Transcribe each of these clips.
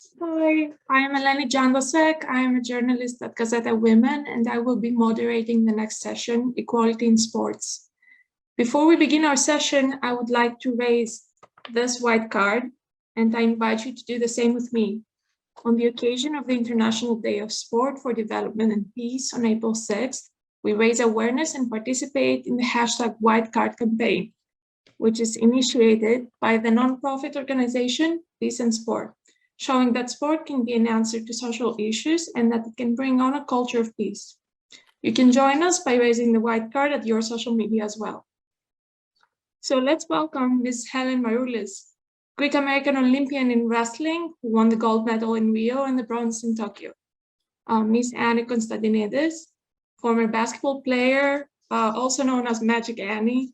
Hi, I am Eleni Jantasek. I am a journalist at Gazzetta Women, and I will be moderating the next session, Equality in Sports. Before we begin our session, I would like to raise this white card, and I invite you to do the same with me. On the occasion of the International Day of Sport for Development and Peace on April 6th, we raise awareness and participate in the hashtag White Card campaign, which is initiated by the nonprofit organization Peace and Sport, showing that sport can be an answer to social issues and that it can bring on a culture of peace. You can join us by raising the white card at your social media as well. So let's welcome Ms. Helen Maroulis, Greek-American Olympian in wrestling, who won the gold medal in Rio and the bronze in Tokyo. Ms. Annie Constantinides, former basketball player, also known as Magic Annie,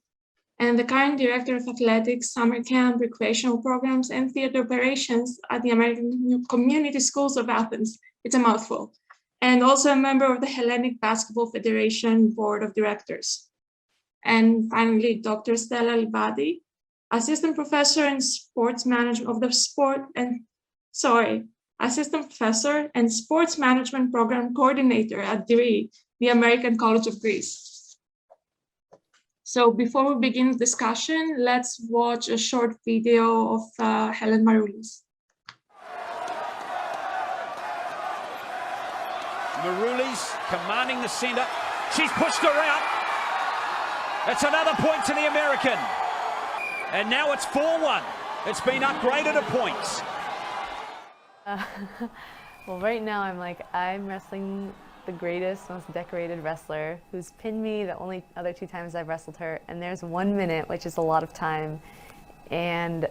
and the current director of athletics, summer camp, recreational programs, and theater operations at the American Community Schools of Athens. It's a mouthful. And also a member of the Hellenic Basketball Federation Board of Directors. And finally, Dr. Stella Leivaidi, assistant professor in sports management of the assistant professor and sports management program coordinator at Deree, the American College of Greece. So before we begin the discussion, let's watch a short video of Helen Marules. Maroulis commanding the center. She's pushed her out. That's another point to the American. And now it's 4-1. It's been upgraded to points. Well, right now I'm wrestling the greatest, most decorated wrestler who's pinned me the only other 2 times I've wrestled her, and there's 1 minute, which is a lot of time, and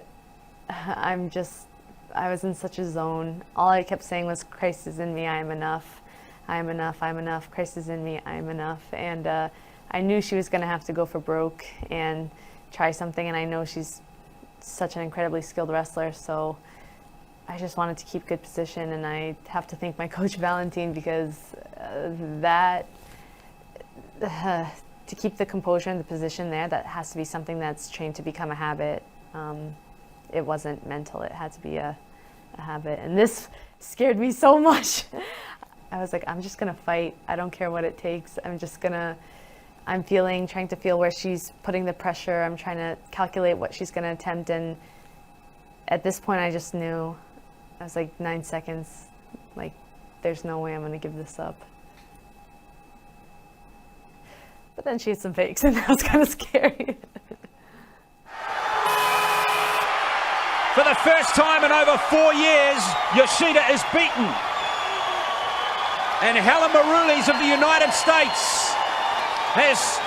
I was in such a zone. All I kept saying was, Christ is in me, I am enough, I am enough, I am enough, Christ is in me, I am enough, and I knew she was gonna have to go for broke and try something, and I know she's such an incredibly skilled wrestler, so I just wanted to keep good position, and I have to thank my coach Valentin, because to keep the composure and the position there, that has to be something that's trained to become a habit. It wasn't mental, it had to be a habit, and this scared me so much. I was like, I'm just gonna fight, I don't care what it takes, I'm trying to feel where she's putting the pressure, I'm trying to calculate what she's gonna attempt, and at this point I just knew, I was like 9 seconds, like there's no way I'm gonna give this up. But then she had some fakes and that was kind of scary. For the first time in over 4 years, Yoshida is beaten. And Helen Maroulis of the United States has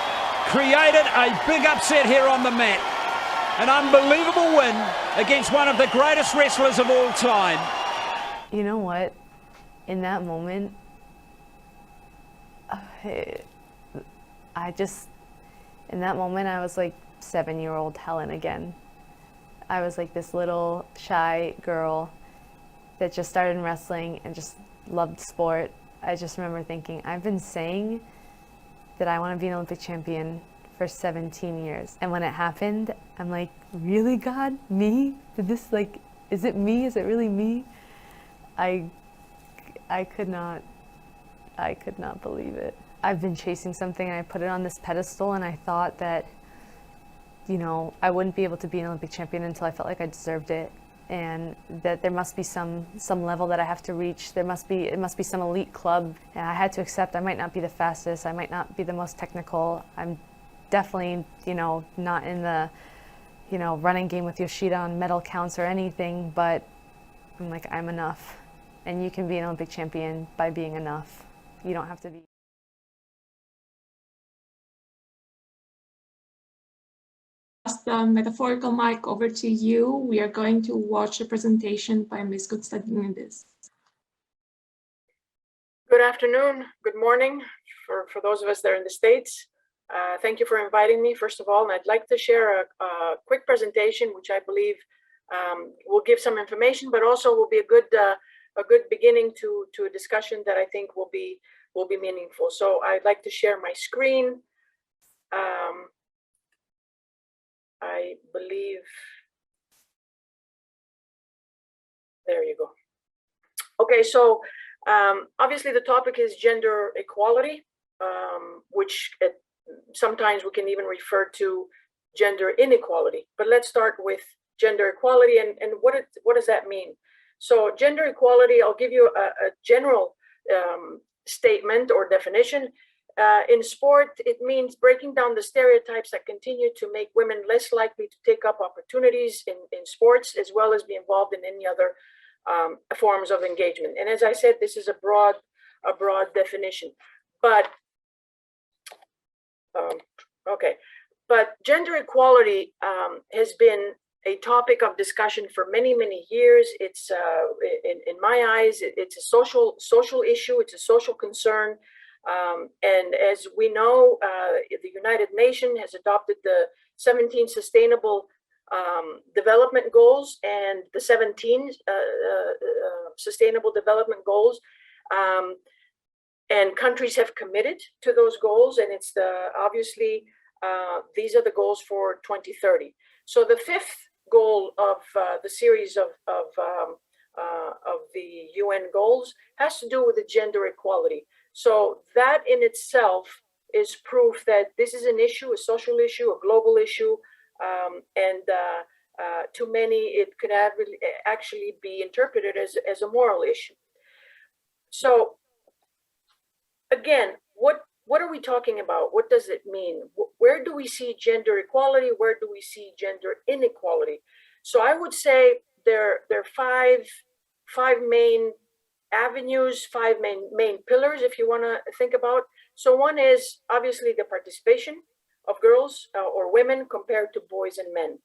created a big upset here on the mat. An unbelievable win against one of the greatest wrestlers of all time. You know what? In that moment, I was like 7-year-old Helen again. I was like this little shy girl that just started in wrestling and just loved sport. I just remember thinking, I've been saying that I want to be an Olympic champion for 17 years. And when it happened, I'm like, really, God? Me? Is it me? Is it really me? I could not believe it. I've been chasing something, and I put it on this pedestal, and I thought that, I wouldn't be able to be an Olympic champion until I felt like I deserved it, and that there must be some level that I have to reach. It must be some elite club, and I had to accept I might not be the fastest, I might not be the most technical. I'm definitely, not in the, running game with Yoshida on medal counts or anything, but I'm like, I'm enough. And you can be an Olympic champion by being enough. You don't have to be. The metaphorical mic over to you. We are going to watch a presentation by Ms. Constantinides. Good afternoon, good morning for those of us that are in the States. Thank you for inviting me, first of all, and I'd like to share a quick presentation, which I believe will give some information, but also will be a good beginning to a discussion that I think will be meaningful. So I'd like to share my screen. I believe, there you go. Okay, so obviously the topic is gender equality, which sometimes we can even refer to gender inequality. But let's start with gender equality and what does that mean? So gender equality, I'll give you a general statement or definition. In sport, it means breaking down the stereotypes that continue to make women less likely to take up opportunities in sports, as well as be involved in any other forms of engagement. And as I said, this is a broad definition. But but gender equality has been a topic of discussion for many years. It's in my eyes, it's a social issue. It's a social concern. And as we know, the United Nations has adopted the 17 Sustainable Development Goals and the 17 Sustainable Development Goals. And countries have committed to those goals, and it's obviously these are the goals for 2030. So the fifth goal of the series of the UN goals has to do with the gender equality. So that in itself is proof that this is an issue, a social issue, a global issue, and to many it could actually be interpreted as a moral issue. So again, what are we talking about? What does it mean? Where do we see gender equality? Where do we see gender inequality? So I would say there are five main avenues, five main pillars, if you want to think about. So one is obviously the participation of girls or women compared to boys and men.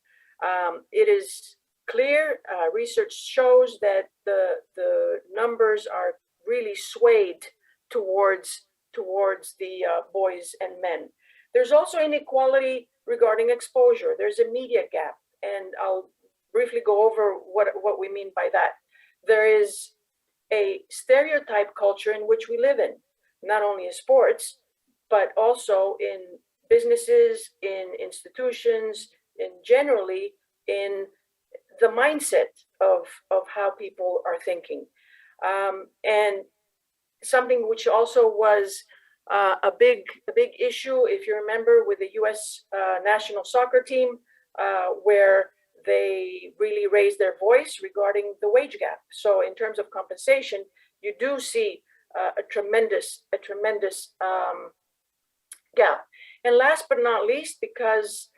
It is clear, research shows that the numbers are really swayed towards the boys and men. There's also inequality regarding exposure. There's a media gap, and I'll briefly go over what we mean by that. There is a stereotype culture in which we live in, not only in sports, but also in businesses, in institutions, and generally in the mindset of how people are thinking. And something which also was a big issue, if you remember, with the U.S. national soccer team, where they really raised their voice regarding the wage gap. So in terms of compensation, you do see a tremendous gap. And last but not least, because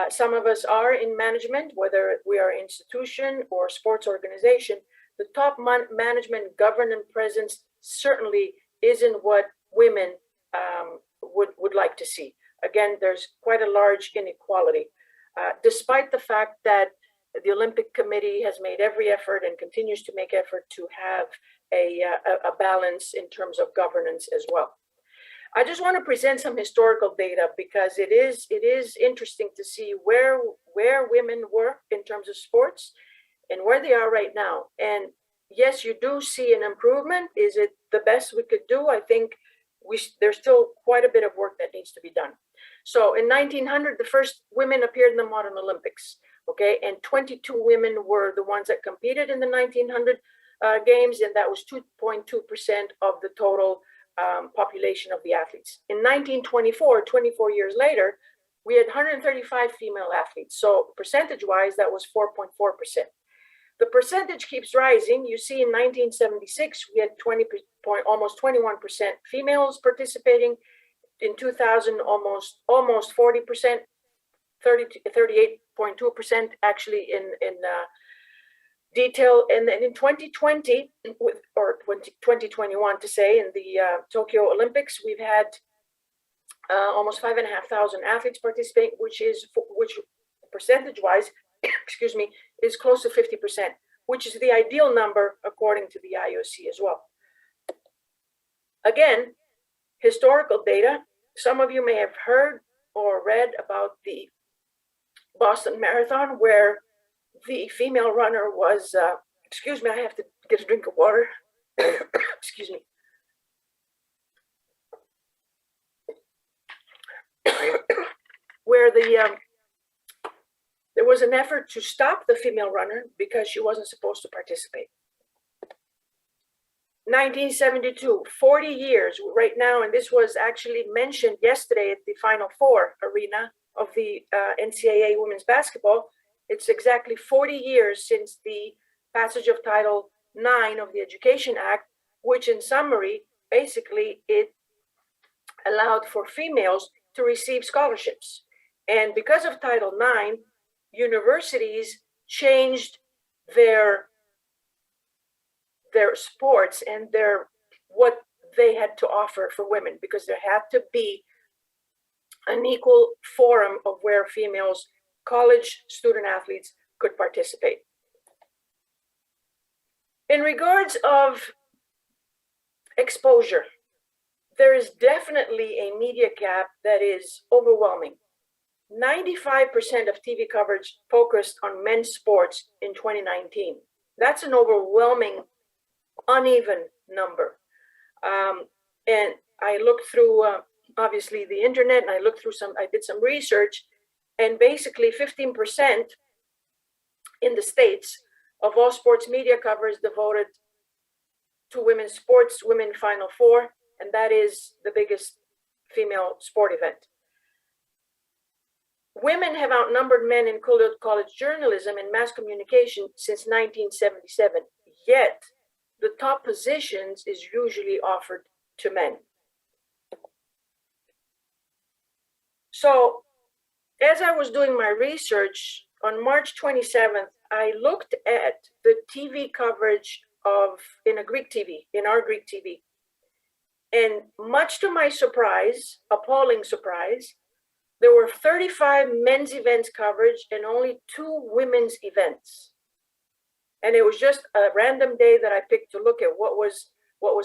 some of us are in management, whether we are an institution or sports organization, the top management governance presence certainly isn't what women would like to see. Again, there's quite a large inequality, despite the fact that the Olympic Committee has made every effort and continues to make effort to have a balance in terms of governance as well. I just want to present some historical data because it is interesting to see where women were in terms of sports and where they are right now. And yes, you do see an improvement. Is it the best we could do? I think there's still quite a bit of work that needs to be done. So in 1900, the first women appeared in the modern Olympics, okay? And 22 women were the ones that competed in the 1900 games, and that was 2.2% of the total population of the athletes. In 1924, 24 years later, we had 135 female athletes. So percentage-wise, that was 4.4%. The percentage keeps rising. You see, in 1976, we had almost 21% females participating. In 2000, almost 40%, 38.2% actually in detail. And then in 2020, or 2021 to say, in the Tokyo Olympics, we've had almost 5,500 athletes participate, which percentage-wise, excuse me, is close to 50%, which is the ideal number according to the IOC as well. Again, historical data. Some of you may have heard or read about the Boston Marathon, where the female runner was, excuse me, I have to get a drink of water. Excuse me. Where there was an effort to stop the female runner because she wasn't supposed to participate. 1972, 40 years right now, and this was actually mentioned yesterday at the Final Four arena of the NCAA women's basketball. It's exactly 40 years since the passage of Title IX of the Education Act, which in summary, basically it allowed for females to receive scholarships. And because of Title IX, universities changed their sports and what they had to offer for women, because there had to be an equal forum of where females, college student athletes, could participate. In regards of exposure, there is definitely a media gap that is overwhelming. 95% of TV coverage focused on men's sports in 2019. That's an overwhelming, uneven number. And I looked through, obviously, the internet, and I did some research, and basically 15% in the States of all sports media coverage devoted to women's sports, women Final Four, and that is the biggest female sport event. Women have outnumbered men in college journalism and mass communication since 1977, yet the top positions is usually offered to men. So as I was doing my research, on March 27th, I looked at the TV coverage in our Greek TV. And much to my surprise, appalling surprise, there were 35 men's events coverage and only 2 women's events. And it was just a random day that I picked to look at what was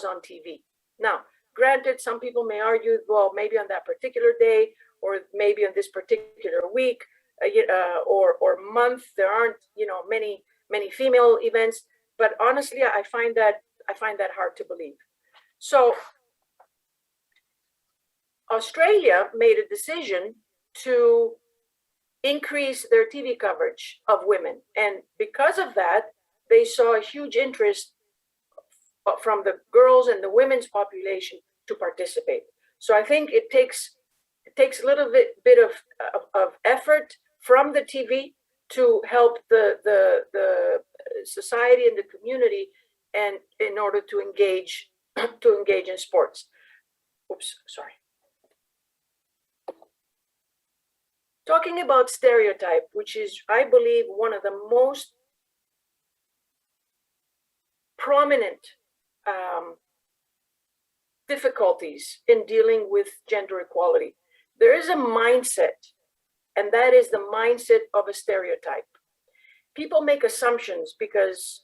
on TV. Now, granted, some people may argue, well, maybe on that particular day, or maybe on this particular week, or month, there aren't, many female events. But honestly, I find that hard to believe. So Australia made a decision to increase their TV coverage of women. And because of that, they saw a huge interest from the girls and the women's population to participate. So I think it takes a little bit of effort from the TV to help the society and the community, and in order to engage in sports. Oops, sorry. Talking about stereotype, which is, I believe, one of the most prominent difficulties in dealing with gender equality. There is a mindset, and that is the mindset of a stereotype. People make assumptions because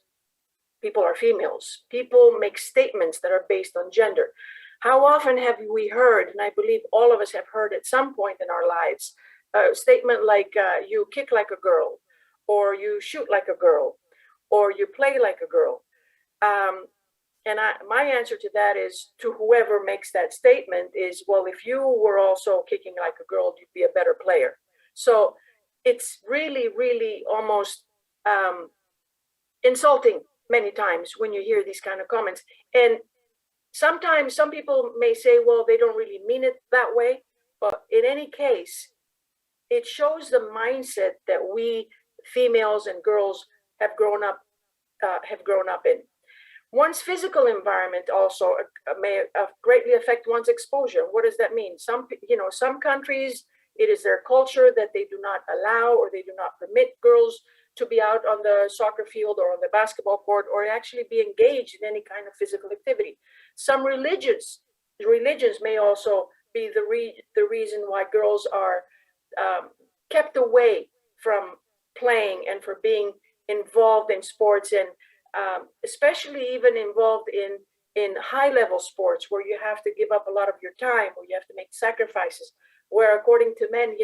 people are females. People make statements that are based on gender. How often have we heard, and I believe all of us have heard at some point in our lives, a statement like, you kick like a girl, or you shoot like a girl, or you play like a girl. And my answer to that is, to whoever makes that statement, is, well, if you were also kicking like a girl, you'd be a better player. So it's really, really almost insulting many times when you hear these kind of comments. And sometimes some people may say, well, they don't really mean it that way. But in any case, it shows the mindset that we females and girls have grown up in. One's physical environment also may greatly affect one's exposure. What does that mean? Some countries, it is their culture that they do not allow, or they do not permit girls to be out on the soccer field or on the basketball court, or actually be engaged in any kind of physical activity. Some religions may also be the reason why girls are kept away from playing and for being involved in sports, and especially even involved in high-level sports, where you have to give up a lot of your time, where you have to make sacrifices, where according to men,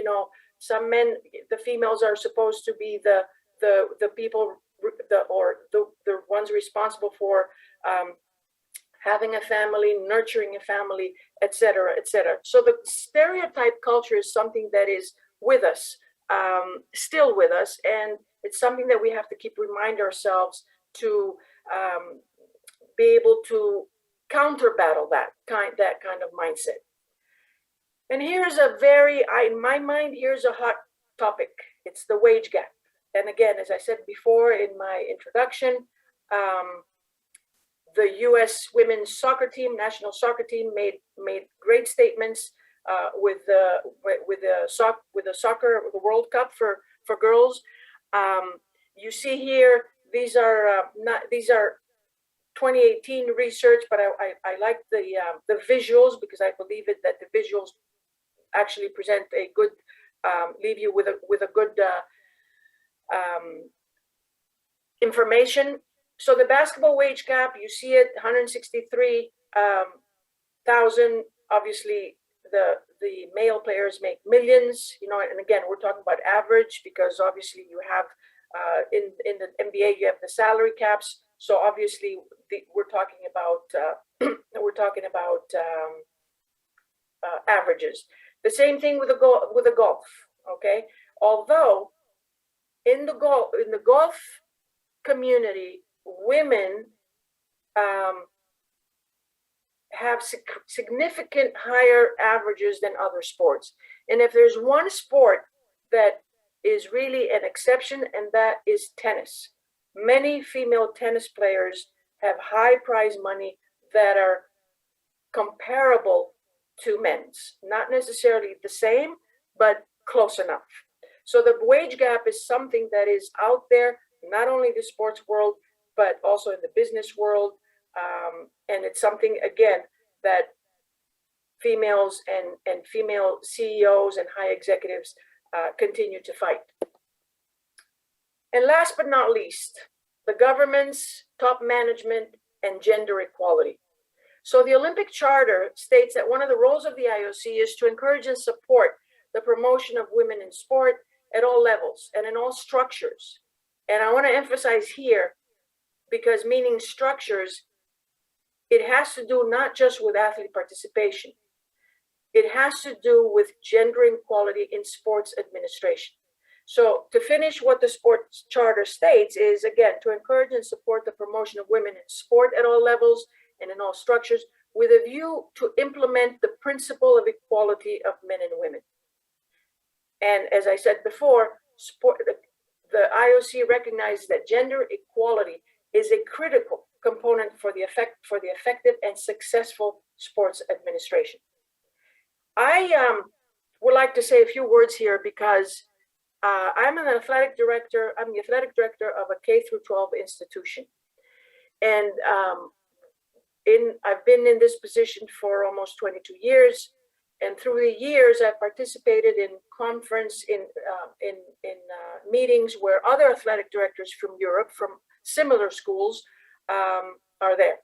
some men, the females are supposed to be the people, the ones responsible for having a family, nurturing a family, etc., etc. So the stereotype culture is something that is with us, still with us, and it's something that we have to keep remind ourselves to be able to counterbattle that kind of mindset. And here's a in my mind, here's a hot topic. It's the wage gap. And again, as I said before in my introduction, the U.S. women's soccer team, national soccer team, made great statements with the World Cup for girls. You see here, these are 2018 research, but I like the visuals, because I believe that the visuals actually present a good, leave you with a good information. So the basketball wage gap, you see it, 163,000. Obviously, the male players make millions, and again, we're talking about average, because obviously you have in the NBA you have the salary caps. So obviously we're talking about averages. The same thing with the golf. Okay, although in the golf community, women have significant higher averages than other sports. And if there's one sport that is really an exception, and that is tennis. Many female tennis players have high prize money that are comparable to men's. Not necessarily the same, but close enough. So the wage gap is something that is out there, not only in the sports world, but also in the business world. And it's something, again, that females and female CEOs and high executives continue to fight. And last but not least, the government's top management and gender equality. So the Olympic Charter states that one of the roles of the IOC is to encourage and support the promotion of women in sport at all levels and in all structures. And I want to emphasize here, because meaning structures, it has to do not just with athlete participation. It has to do with gender equality in sports administration. So to finish, what the sports charter states is, again, to encourage and support the promotion of women in sport at all levels and in all structures, with a view to implement the principle of equality of men and women. And as I said before, the IOC recognizes that gender equality is a critical component for the effective and successful sports administration. I would like to say a few words here, because I'm an athletic director. I'm the athletic director of a K through 12 institution, and I've been in this position for almost 22 years. And through the years, I've participated in conference in meetings where other athletic directors from Europe, from similar schools, are there.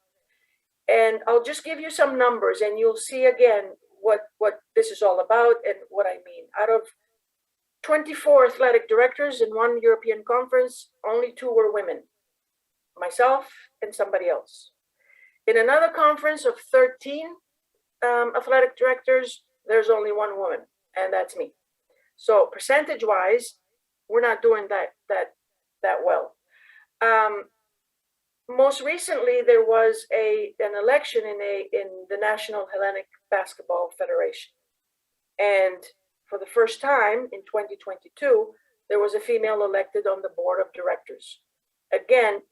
And I'll just give you some numbers, and you'll see again what this is all about and what I mean. Out of 24 athletic directors in one European conference, only 2 were women, myself and somebody else. In another conference of 13 athletic directors, there's only 1 woman, and that's me. So percentage-wise, we're not doing that well. Most recently, there was an election in the National Hellenic Basketball Federation, and for the first time in 2022, there was a female elected on the board of directors. Again,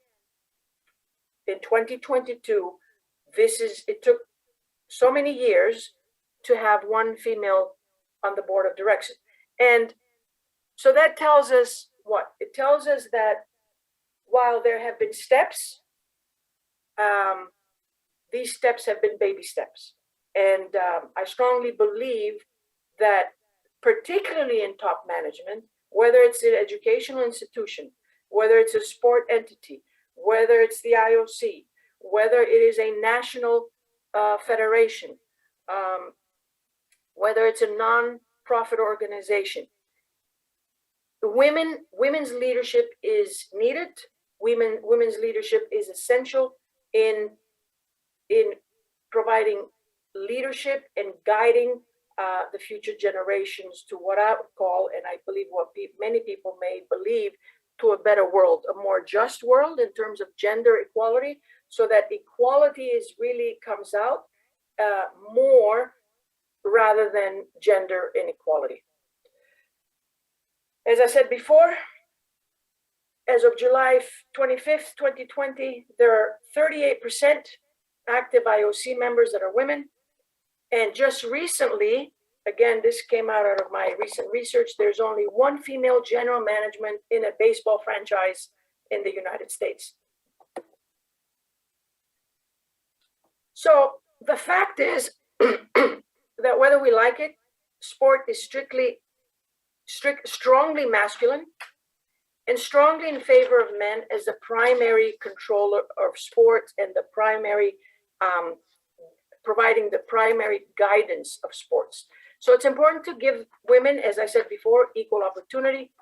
in 2022, it took so many years to have 1 female on the board of directors. And so that tells us what? It tells us that while there have been steps, these steps have been baby steps. And I strongly believe that, particularly in top management, whether it's an educational institution, whether it's a sport entity, whether it's the IOC, whether it is a national federation, whether it's a non-profit organization, women's leadership is needed. Women's leadership is essential in providing leadership and guiding the future generations to what I would call, and I believe what many people may believe, to a better world, a more just world in terms of gender equality, so that equality is really comes out more rather than gender inequality. As I said before, as of July 25th, 2020, there are 38% active IOC members that are women. And just recently, again, this came out of my recent research, there's only one female general management in a baseball franchise in the United States. So the fact is that whether we like it, sport is strongly masculine and strongly in favor of men as the primary controller of sports and the primary, providing the primary guidance of sports. So it's important to give women, as I said before, equal opportunity,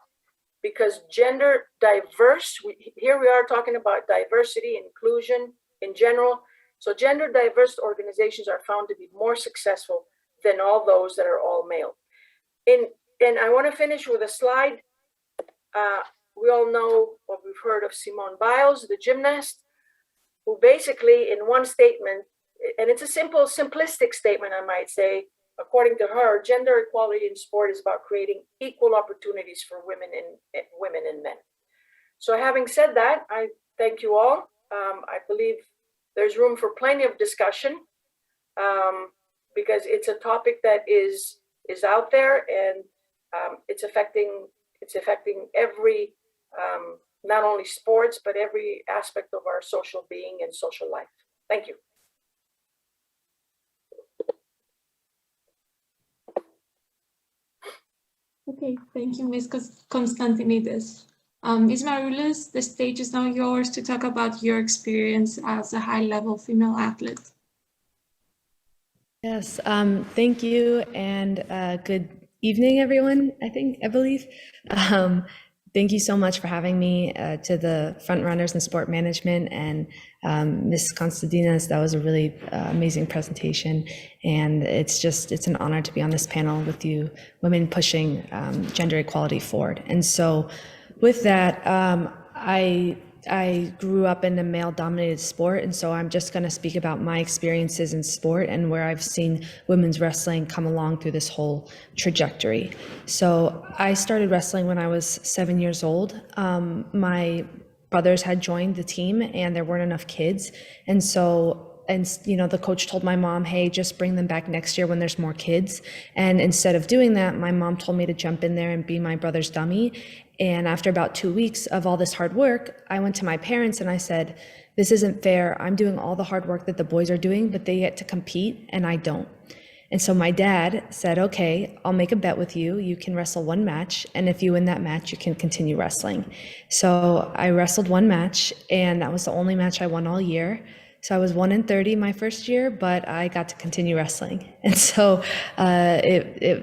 because gender diverse, here we are talking about diversity, inclusion in general. So gender diverse organizations are found to be more successful than all those that are all male. And I want to finish with a slide. We all know what we've heard of Simone Biles, the gymnast, who basically in one statement, and it's a simplistic statement, I might say, according to her, gender equality in sport is about creating equal opportunities for women and men. So having said that, I thank you all. I believe there's room for plenty of discussion because it's a topic that is out there, and it's affecting every, not only sports, but every aspect of our social being and social life. Thank you. Okay, thank you, Ms. Constantinides. Ms. Maroulis, the stage is now yours to talk about your experience as a high-level female athlete. Yes, thank you, and good evening, everyone, I believe. Thank you so much for having me to the front runners in sport management, and Ms. Constantinides. That was a really amazing presentation, and it's an honor to be on this panel with you, women pushing gender equality forward. And so with that, I grew up in a male-dominated sport, and so I'm just going to speak about my experiences in sport and where I've seen women's wrestling come along through this whole trajectory. So I started wrestling when I was 7 years old. My brothers had joined the team, and there weren't enough kids, and so the coach told my mom, hey, just bring them back next year when there's more kids. And instead of doing that, my mom told me to jump in there and be my brother's dummy. And after about 2 weeks of all this hard work, I went to my parents and I said, this isn't fair. I'm doing all the hard work that the boys are doing, but they get to compete and I don't. And so my dad said, okay, I'll make a bet with you. You can wrestle one match, and if you win that match, you can continue wrestling. So I wrestled one match, and that was the only match I won all year. So I was 1-30 my first year, but I got to continue wrestling. And so I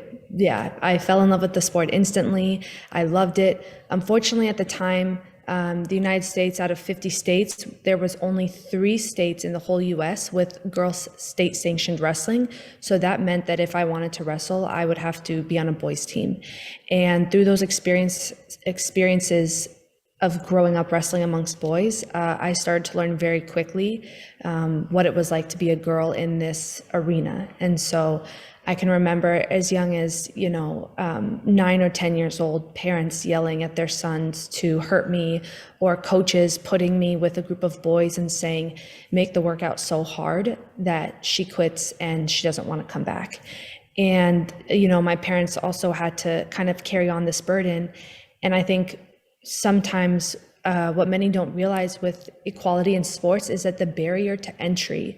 fell in love with the sport instantly. I loved it. Unfortunately, at the time, the United States, out of 50 states, there was only 3 states in the whole US with girls state sanctioned wrestling. So that meant that if I wanted to wrestle, I would have to be on a boys team. And through those experiences of growing up wrestling amongst boys, I started to learn very quickly what it was like to be a girl in this arena. And so I can remember as young as 9 or 10 years old, parents yelling at their sons to hurt me, or coaches putting me with a group of boys and saying, make the workout so hard that she quits and she doesn't want to come back. And my parents also had to kind of carry on this burden. And I think sometimes what many don't realize with equality in sports is that the barrier to entry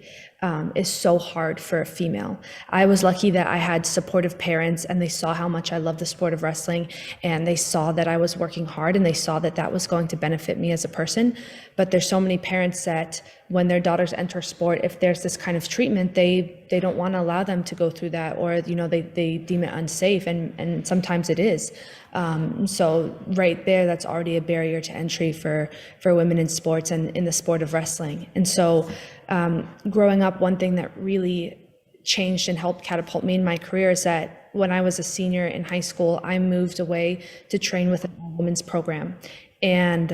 is so hard for a female. I was lucky that I had supportive parents, and they saw how much I loved the sport of wrestling, and they saw that I was working hard, and they saw that that was going to benefit me as a person. But there's so many parents that when their daughters enter sport, if there's this kind of treatment, they don't want to allow them to go through that, or they deem it unsafe, and sometimes it is. So right there, that's already a barrier to entry for women in sports and in the sport of wrestling. And so growing up, one thing that really changed and helped catapult me in my career is that when I was a senior in high school, I moved away to train with a women's program. And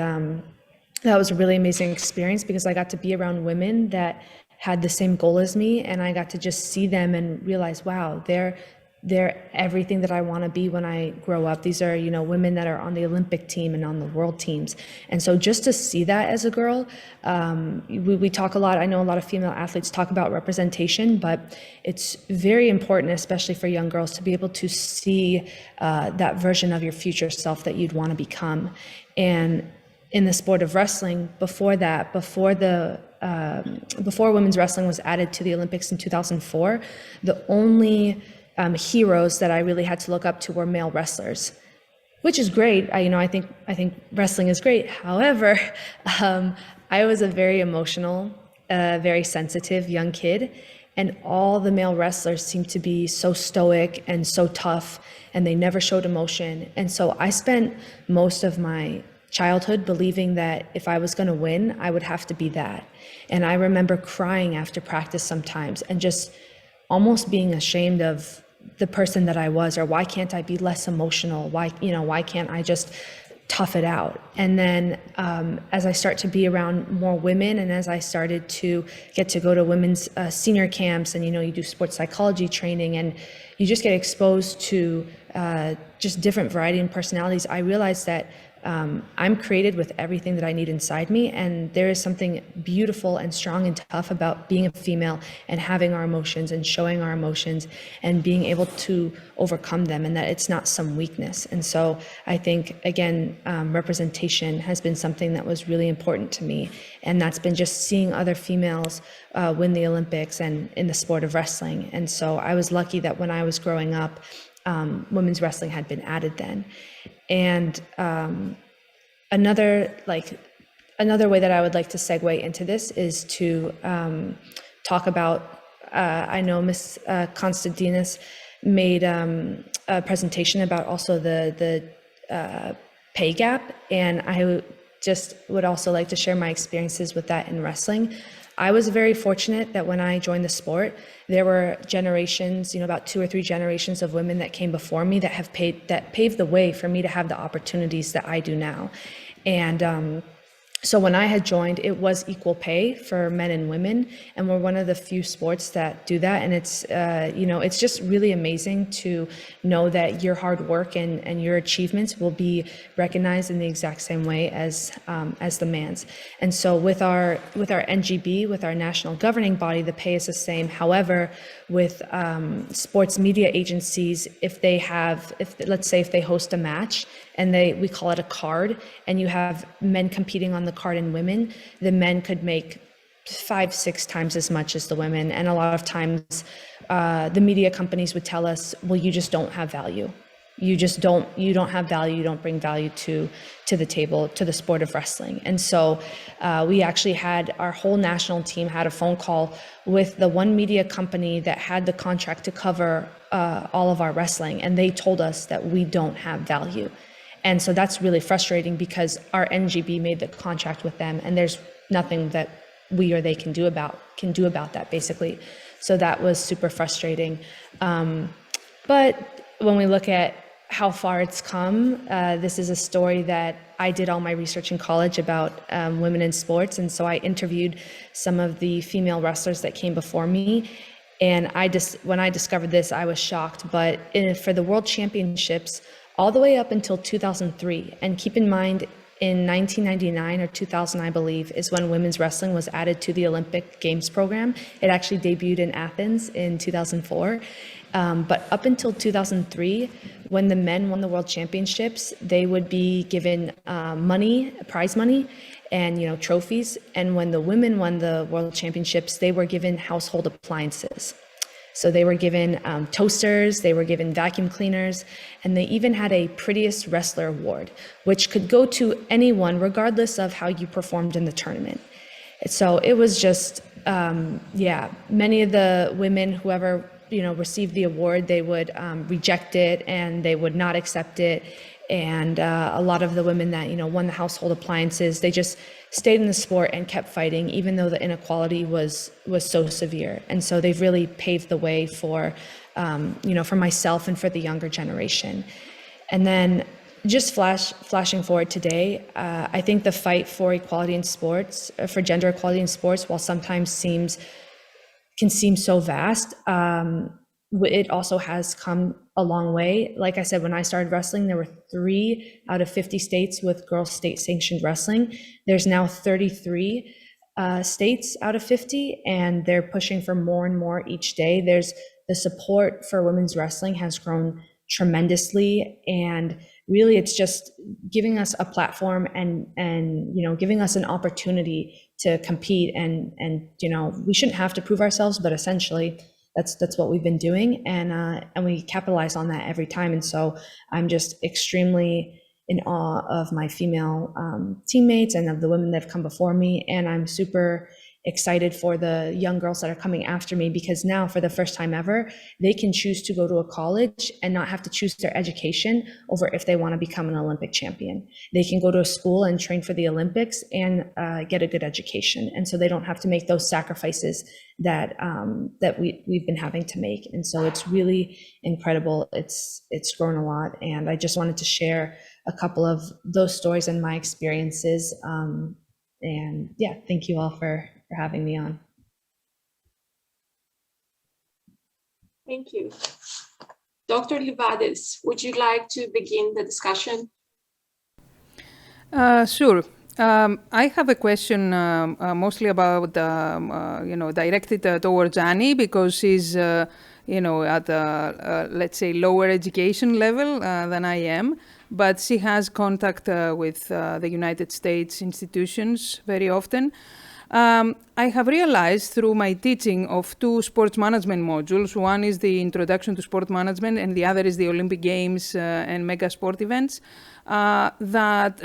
that was a really amazing experience because I got to be around women that had the same goal as me, and I got to just see them and realize, wow, they're everything that I want to be when I grow up. These are, women that are on the Olympic team and on the world teams. And so just to see that as a girl, we talk a lot, I know a lot of female athletes talk about representation, but it's very important, especially for young girls, to be able to see that version of your future self that you'd want to become. And in the sport of wrestling, before women's wrestling was added to the Olympics in 2004, the only heroes that I really had to look up to were male wrestlers, which is great. I think wrestling is great. However, I was a very emotional, very sensitive young kid, and all the male wrestlers seemed to be so stoic and so tough, and they never showed emotion. And so I spent most of my childhood believing that if I was going to win, I would have to be that. And I remember crying after practice sometimes and just almost being ashamed of the person that I was, or why can't I be less emotional? Why can't I just tough it out? And then as I start to be around more women, and as I started to get to go to women's senior camps, and you do sports psychology training, and you just get exposed to just different variety and personalities, I realized that I'm created with everything that I need inside me, and there is something beautiful and strong and tough about being a female and having our emotions and showing our emotions and being able to overcome them, and that it's not some weakness. And so I think, again, representation has been something that was really important to me, and that's been just seeing other females win the Olympics and in the sport of wrestling. And so I was lucky that when I was growing up, women's wrestling had been added then. And another way that I would like to segue into this is to talk about, I know Ms. Constantinides made a presentation about also the pay gap, and I just would also like to share my experiences with that in wrestling. I was very fortunate that when I joined the sport, there were generations, about 2 or 3 generations of women that came before me that paved the way for me to have the opportunities that I do now. And so when I had joined, it was equal pay for men and women, and we're one of the few sports that do that. And it's, it's just really amazing to know that your hard work and your achievements will be recognized in the exact same way as the man's. And so with our NGB, with our national governing body, the pay is the same. However, with sports media agencies, if let's say if they host a match and we call it a card, and you have men competing on the card and women, the men could make 5-6 times as much as the women. And a lot of times the media companies would tell us, well, you just don't have value. You don't have value. You don't bring value to the table, to the sport of wrestling. And so we actually had our whole national team had a phone call with the one media company that had the contract to cover all of our wrestling. And they told us that we don't have value. And so that's really frustrating because our NGB made the contract with them, and there's nothing that we or they can do about that, basically. So that was super frustrating. But when we look at how far it's come, this is a story that I did all my research in college about women in sports, and so I interviewed some of the female wrestlers that came before me. And when I discovered this, I was shocked. But for the World Championships, all the way up until 2003, and keep in mind, in 1999 or 2000, I believe, is when women's wrestling was added to the Olympic Games program. It actually debuted in Athens in 2004. But up until 2003, when the men won the World Championships, they would be given prize money, and trophies. And when the women won the World Championships, they were given household appliances. So they were given toasters, they were given vacuum cleaners, and they even had a Prettiest Wrestler Award, which could go to anyone regardless of how you performed in the tournament. So it was just, many of the women, whoever received the award, they would reject it and they would not accept it. And a lot of the women that won the household appliances, they just stayed in the sport and kept fighting, even though the inequality was so severe. And so they've really paved the way for for myself and for the younger generation. And then just flashing forward today, I think the fight for equality in sports, for gender equality in sports, while sometimes can seem so vast, it also has come a long way. Like I said, when I started wrestling, there were 3 out of 50 states with girls state sanctioned wrestling. There's now 33 states out of 50, and they're pushing for more and more each day. The support for women's wrestling has grown tremendously, and really it's just giving us a platform and giving us an opportunity to compete, and we shouldn't have to prove ourselves, but essentially that's what we've been doing, and we capitalize on that every time. And so I'm just extremely in awe of my female teammates and of the women that have come before me, and I'm super excited for the young girls that are coming after me, because now for the first time ever, they can choose to go to a college and not have to choose their education over if they want to become an Olympic champion. They can go to a school and train for the Olympics and get a good education. And so they don't have to make those sacrifices that we've been having to make. And so it's really incredible. It's grown a lot. And I just wanted to share a couple of those stories and my experiences. And yeah, thank you all for having me on. Thank you. Dr. Leivaidi, would you like to begin the discussion? Sure. I have a question mostly about, directed towards Annie, because she's, at let's say, lower education level than I am, but she has contact with the United States institutions very often. I have realized through my teaching of 2 sports management modules, one is the Introduction to Sport Management and the other is the Olympic Games and mega sport events, that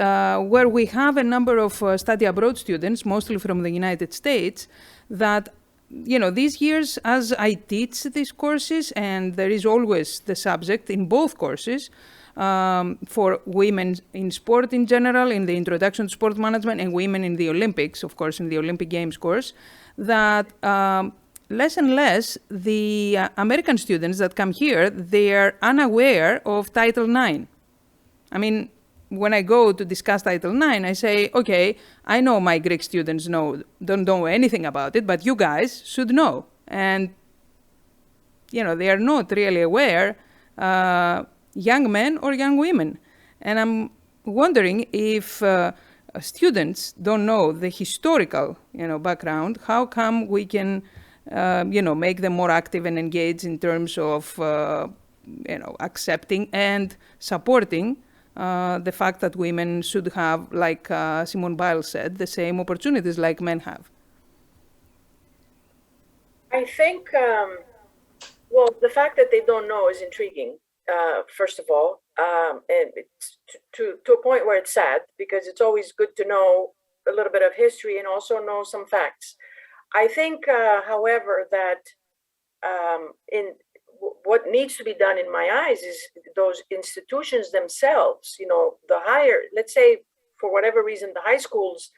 where we have a number of study abroad students, mostly from the United States, that these years as I teach these courses, and there is always the subject in both courses, for women in sport in general, in the Introduction to Sport Management, and women in the Olympics, of course, in the Olympic Games course, that less and less the American students that come here, they are unaware of Title IX. I mean, when I go to discuss Title IX, I say, okay, I know my Greek students don't know anything about it, but you guys should know. And, they are not really aware, young men or young women. And I'm wondering if students don't know the historical, background, how come we can, make them more active and engaged in terms of, accepting and supporting the fact that women should have, like Simone Biles said, the same opportunities like men have. I think, well, the fact that they don't know is intriguing. First of all, and it's to a point where it's sad, because it's always good to know a little bit of history and also know some facts. I think, however, that what needs to be done in my eyes is those institutions themselves, the higher, let's say, for whatever reason, the high schools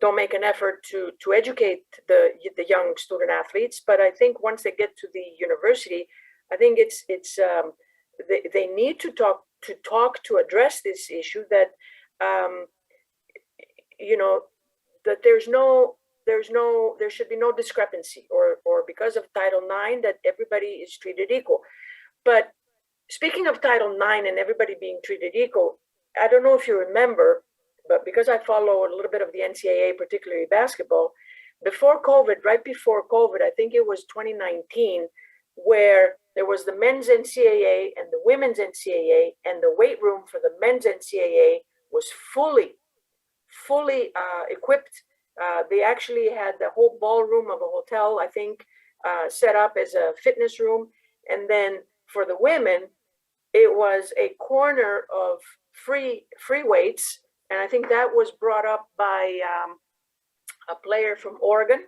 don't make an effort to educate the young student athletes. But I think once they get to the university, I think they need to address this issue, that that there should be no discrepancy, or because of Title IX that everybody is treated equal. But speaking of Title IX and everybody being treated equal, I don't know if you remember, but because I follow a little bit of the NCAA, particularly basketball, right before COVID, I think it was 2019, where there was the men's NCAA and the women's NCAA, and the weight room for the men's NCAA was fully equipped. They actually had the whole ballroom of a hotel, I think, set up as a fitness room. And then for the women, it was a corner of free weights. And I think that was brought up by a player from Oregon,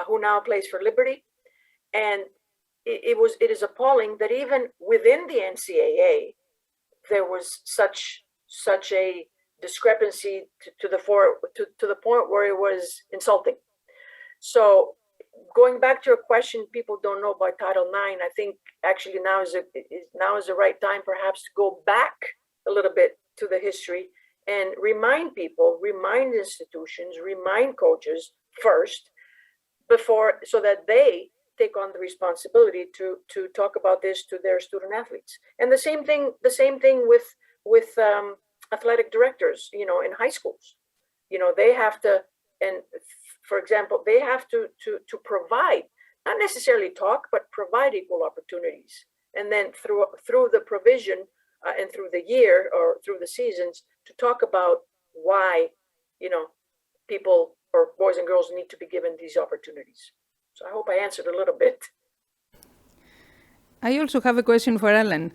who now plays for Liberty. And it is appalling that even within the NCAA, there was such a discrepancy to the point where it was insulting. So going back to your question, people don't know about Title IX. I think actually now is the right time perhaps to go back a little bit to the history and remind people, remind institutions, remind coaches first before, so that they take on the responsibility to talk about this to their student athletes. And the same thing with athletic directors, you know, in high schools. You know, they have to, and for example, they have to provide, not necessarily talk, but provide equal opportunities. And then through the provision and through the year or through the seasons, to talk about why, you know, people or boys and girls need to be given these opportunities. So I hope I answered a little bit. I also have a question for Helen.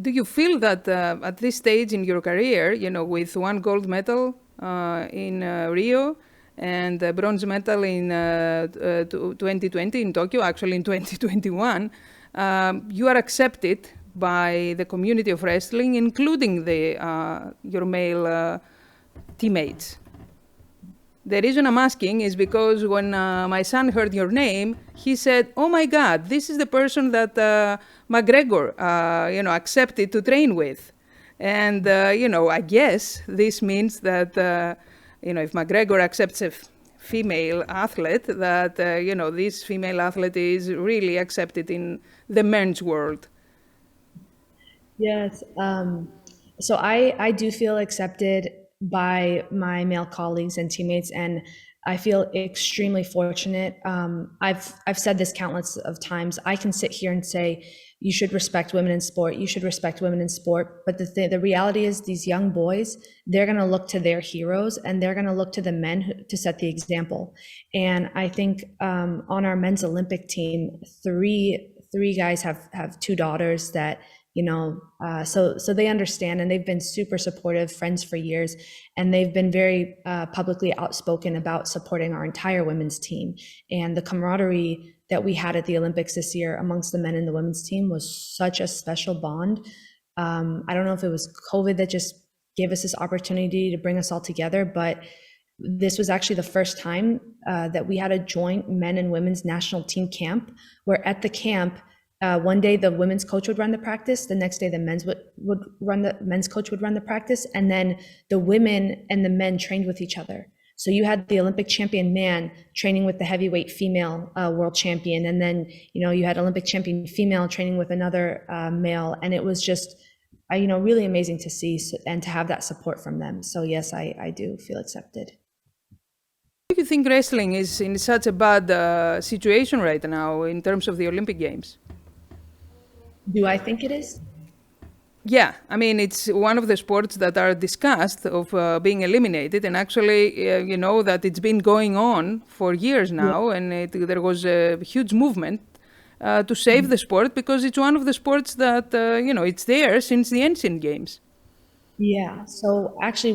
Do you feel that at this stage in your career, you know, with one gold medal in Rio and a bronze medal in 2020 in Tokyo, actually in 2021, you are accepted by the community of wrestling, including your male teammates? The reason I'm asking is because when my son heard your name, he said, "Oh my God, this is the person that McGregor, you know, accepted to train with." And, you know, I guess this means that, you know, if McGregor accepts a female athlete, that, you know, this female athlete is really accepted in the men's world. Yes. So I do feel accepted by my male colleagues and teammates, and I feel extremely fortunate. I've said this countless of times. I can sit here and say, you should respect women in sport. You should respect women in sport. But the reality is, these young boys, they're going to look to their heroes, and they're going to look to the men to set the example. And I think on our men's Olympic team, three guys have two daughters that, you know, so they understand, and they've been super supportive, friends for years, and they've been very publicly outspoken about supporting our entire women's team. And the camaraderie that we had at the Olympics this year amongst the men and the women's team was such a special bond. I don't know if it was COVID that just gave us this opportunity to bring us all together, but this was actually the first time that we had a joint men and women's national team camp, where at the camp, one day the women's coach would run the practice, the next day the men's coach would run the practice, and then the women and the men trained with each other. So you had the Olympic champion man training with the heavyweight female world champion, and then, you know, you had Olympic champion female training with another male, and it was just, you know, really amazing to see and to have that support from them. So yes, I do feel accepted. Do you think wrestling is in such a bad situation right now in terms of the Olympic Games? Do I think it is? Yeah, I mean, it's one of the sports that are discussed of being eliminated, and actually, you know, that it's been going on for years now, and there was a huge movement to save the sport, because it's one of the sports that, you know, it's there since the ancient games. Yeah, so actually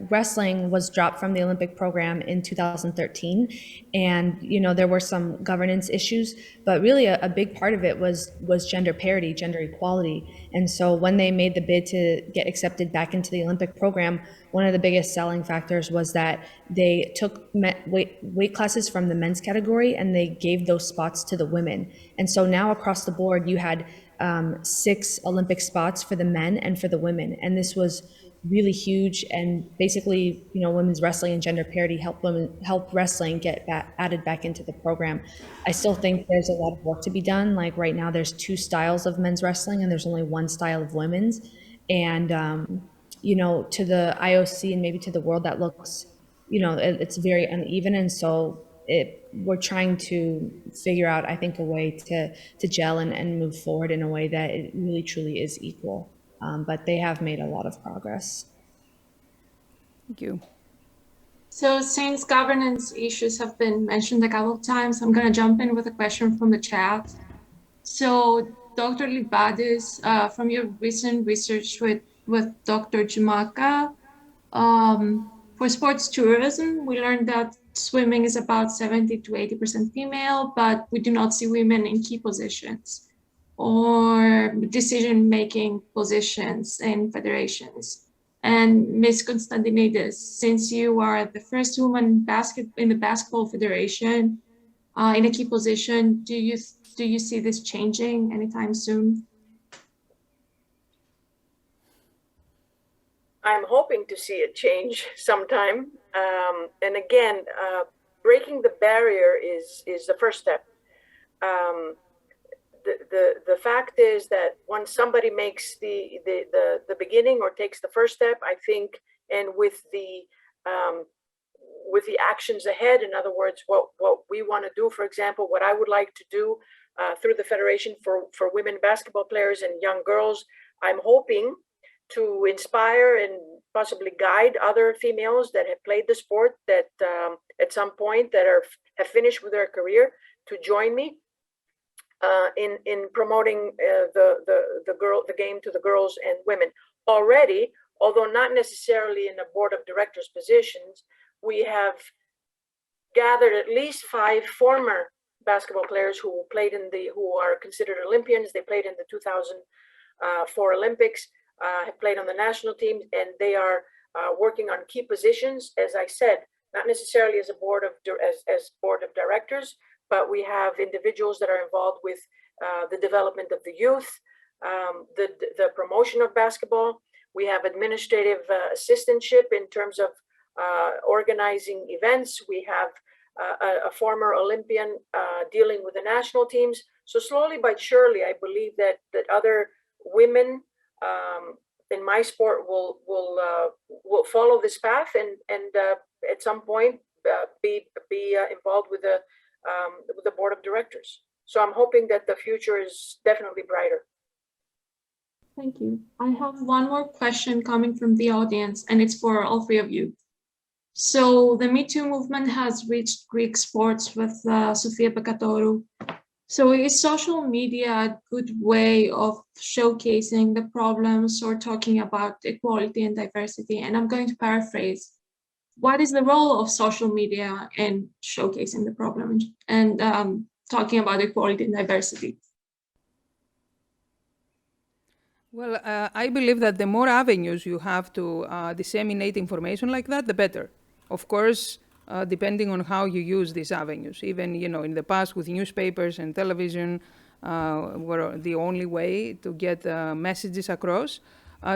wrestling was dropped from the Olympic program in 2013, and, you know, there were some governance issues, but really a big part of it was gender parity, gender equality. And so when they made the bid to get accepted back into the Olympic program, one of the biggest selling factors was that they took weight classes from the men's category and they gave those spots to the women. And so now across the board, you had 6 Olympic spots for the men and for the women. And this was really huge. And basically, you know, women's wrestling and gender parity helped wrestling get added back into the program. I still think there's a lot of work to be done. Like right now, there's 2 styles of men's wrestling and there's only 1 style of women's. And, you know, to the IOC and maybe to the world, that looks, you know, it's very uneven. And so we're trying to figure out, I think, a way to gel and move forward in a way that it really truly is equal. But they have made a lot of progress. Thank you. So since governance issues have been mentioned a couple of times, I'm going to jump in with a question from the chat. So Dr. Leivaidi, from your recent research with Dr. Jumaka, for sports tourism, we learned that swimming is about 70 to 80% female, but we do not see women in key positions or decision-making positions in federations. And Miss Constantinides, since you are the first woman in the Basketball Federation in a key position, do you see this changing anytime soon? I'm hoping to see it change sometime. And again, breaking the barrier is the first step. The fact is that once somebody makes the beginning or takes the first step, I think, and with the actions ahead, in other words, what we want to do, for example, what I would like to do through the Federation for women basketball players and young girls, I'm hoping to inspire and possibly guide other females that have played the sport that at some point that have finished with their career to join me in promoting the game to the girls and women. Already, although not necessarily in a board of directors positions, we have gathered at least 5 former basketball players who are considered Olympians. They played in the 2004 Olympics. Have played on the national team, and they are working on key positions. As I said, not necessarily as board of directors, but we have individuals that are involved with the development of the youth, the promotion of basketball. We have administrative assistantship in terms of organizing events. We have a former Olympian dealing with the national teams. So slowly but surely, I believe that other women in my sport will follow this path and at some point be involved with the board of directors. So I'm hoping that the future is definitely brighter. Thank you. I have one more question coming from the audience, and it's for all 3 of you. So the Me Too movement has reached Greek sports with Sofia Pekatorou. So is social media a good way of showcasing the problems or talking about equality and diversity? And I'm going to paraphrase. What is the role of social media in showcasing the problem and talking about equality and diversity? Well, I believe that the more avenues you have to disseminate information like that, the better. Of course, depending on how you use these avenues. Even, in the past with newspapers and television were the only way to get messages across.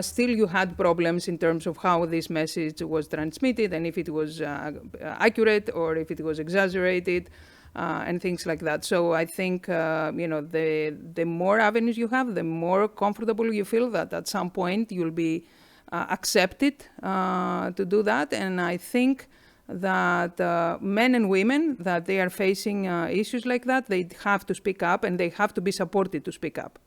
Still, you had problems in terms of how this message was transmitted and if it was accurate or if it was exaggerated and things like that. So I think, the more avenues you have, the more comfortable you feel that at some point you'll be accepted to do that. And I think that men and women, that they are facing issues like that, they have to speak up and they have to be supported to speak up.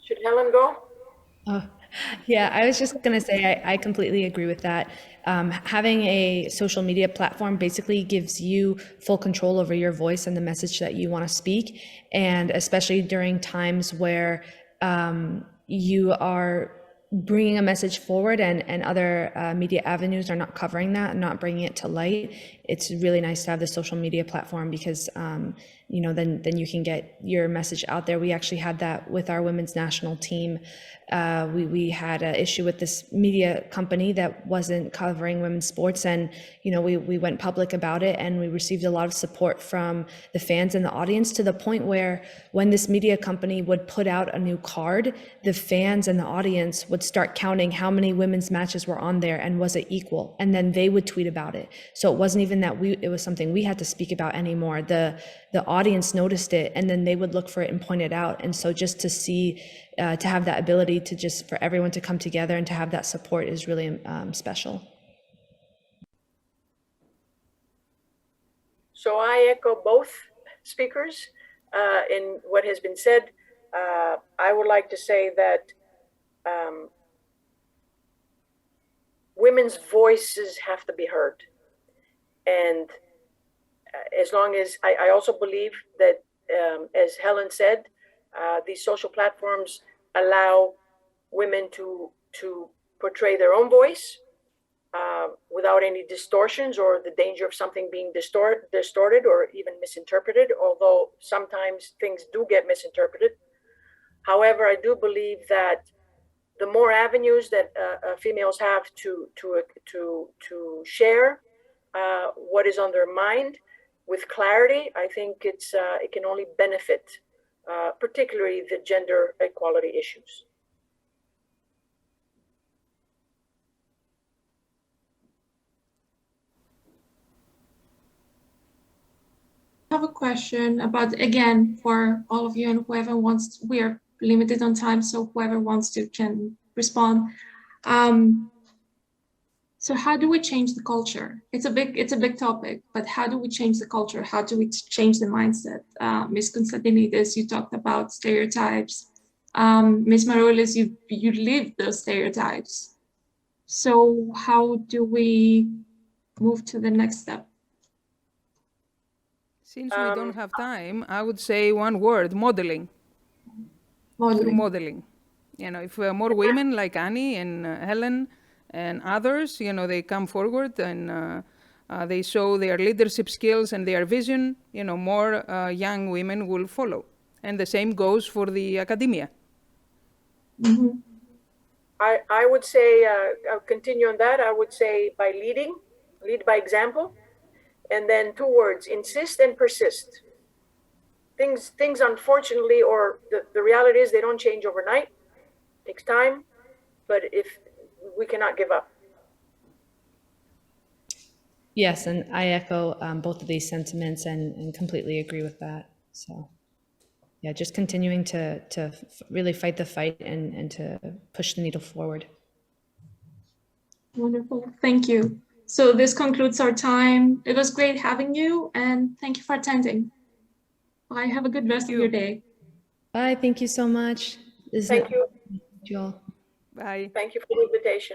Should Helen go? Yeah, I was just going to say I completely agree with that. Having a social media platform basically gives you full control over your voice and the message that you want to speak. And especially during times where you are bringing a message forward and other media avenues are not covering that and not bringing it to light, it's really nice to have the social media platform because then you can get your message out there. We actually had that with our women's national team. We had an issue with this media company that wasn't covering women's sports, and we went public about it, and we received a lot of support from the fans and the audience, to the point where when this media company would put out a new card, the fans and the audience would start counting how many women's matches were on there and was it equal, and then they would tweet about it. So it wasn't even that it was something we had to speak about anymore. The audience noticed it, and then they would look for it and point it out. And so just to see, to have that ability to just for everyone to come together and to have that support is really special. So I echo both speakers in what has been said. I would like to say that women's voices have to be heard. And as long as I also believe that, as Helen said, these social platforms allow women to portray their own voice, without any distortions or the danger of something being distorted or even misinterpreted, although sometimes things do get misinterpreted. However, I do believe that the more avenues that females have to share what is on their mind with clarity, I think it can only benefit, particularly the gender equality issues. I have a question about, again, for all of you and whoever wants, we are limited on time, so whoever wants to can respond. So how do we change the culture? It's a big topic, but how do we change the culture? How do we change the mindset? Ms. Constantinides, you talked about stereotypes. Ms. Maroulis, you lived those stereotypes. So how do we move to the next step? Since we don't have time, I would say one word: modeling. Through modeling. You know, if more women like Annie and Helen and others, you know, they come forward and they show their leadership skills and their vision, you know, more young women will follow. And the same goes for the academia. Mm-hmm. I would say, I'll continue on that. I would say by lead by example. And then 2 words: insist and persist. Things unfortunately, or the reality is, they don't change overnight. It takes time, but if we cannot give up. Yes, and I echo both of these sentiments and completely agree with that. So yeah, just continuing to really fight the fight and to push the needle forward. Wonderful, thank you. So this concludes our time. It was great having you, and thank you for attending. Bye, have a good rest of your day. Bye, thank you so much. Thank you. Joel. Bye. Thank you for the invitation.